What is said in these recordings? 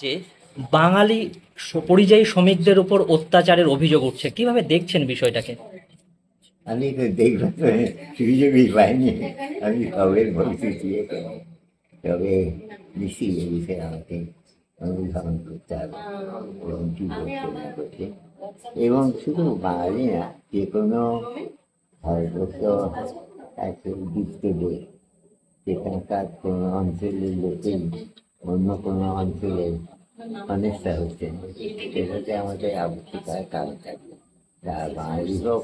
যে বাঙালি পরিযায়ী শ্রমিকদের উপর অত্যাচারের অভিযোগ উঠছে, কিভাবে দেখছেন বিষয়টাকে? আমি তো দেখবার তো সুযোগই পাইনি। আমি কবে বলতেছি এখানে, তবে নিশ্চয়ই এ বিষয়ে আমাকে অনুধাবন করতে হবে এবং কি করতে না করতে। এবং শুধু বাঙালি না, যে কোনো ভারতবর্ষ একটা উদ্দিষ্ট দেশ, সেখানকার কোনো অঞ্চলের লোকেই অন্য কোনো অঞ্চলের অনিষ্টা হচ্ছে, সেটাতে আমাদের আবশ্যিকার কারণ থাকবে। তা বাঙালি হোক,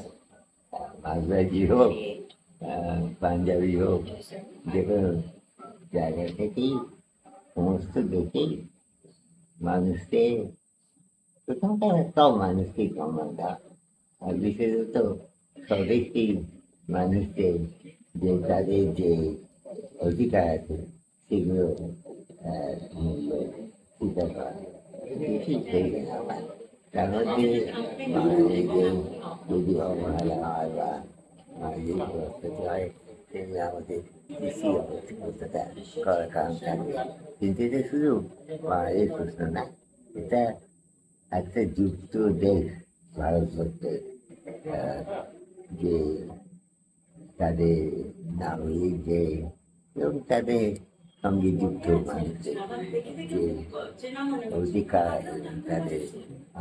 মাঝরাজি হোক, পাঞ্জাবি হোক, যে কোনো জায়গা থেকেই সমস্ত দেশেই মানুষকে, প্রথমটা সব মানুষকেই সম্মান দেওয়া, আর বিশেষত স্বদেশী মানুষকে যে তাদের যে অধিকার আছে সেগুলো মূল্য স্বীকার করা বেশি প্রয়োজন আমার। তার মধ্যে বাঙালিদের যদি অবহেলা হয় বা মানবিক ব্যবস্থা হয়, সেগুলো আমাদের বেশি অবস্থা করার কারণ থাকবে। কিন্তু এটা শুধু বাঙালির প্রশ্ন না, এটা একটা যুক্ত দেশ ভারতবর্ষের, যে তাদের নাগরিক যে এবং তাদের সঙ্গে যুক্ত মানুষদের যে অধিকার এবং তাদের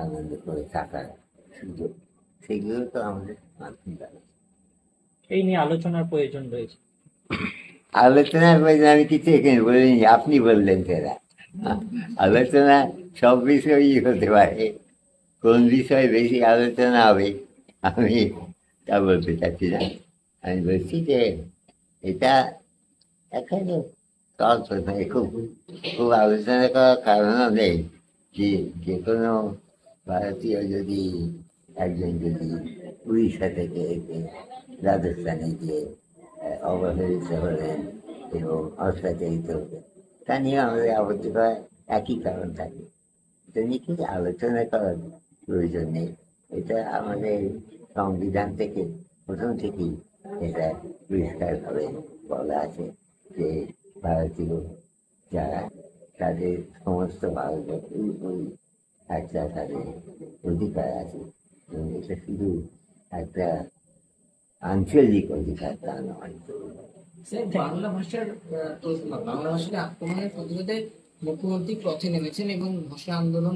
আনন্দ করে থাকার সুযোগ, সেগুলো তো আমাদের মানতে হবে। এই নিয়ে আলোচনার প্রয়োজন রয়েছে। আলোচনার প্রয়োজন আমি কিছু এখানে বলিনি, আপনি বললেন সেটা। আলোচনা সব বিষয়ই হতে পারে, কোন বিষয়ে বেশি আলোচনা হবে আমি তা বলতে চাচ্ছি না। আমি বলছি যে এটা এখানে সহজ প্রশ্ন, খুব খুব আলোচনা করার কারণও নেই। যে যে কোনো ভারতীয় যদি একজন যদি উড়িষ্যা থেকে এসে রাজস্থানে গিয়ে অবহেলিত হলেন এবং অত্যাচারিত হলেন, তা নিয়ে আমাদের আবদ্ধ করার একই কারণ থাকে। এটা নিয়ে কি আলোচনা করার প্রয়োজন নেই। এটা আমাদের সংবিধান থেকে প্রথম থেকেই এটা পরিষ্কারভাবে বলা আছে যে ভারতীয় যারা, তাদের সমস্ত ভারতবর্ষের উপরই একটা তাদের অধিকার আছে, এবং এটা শুধু একটা আঞ্চলিক অধিকার তা নয়। স্যার, বাংলা ভাষার আক্রমণের প্রতিরোধে মুখ্যমন্ত্রী পথে নেমেছেন এবং ভাষা আন্দোলন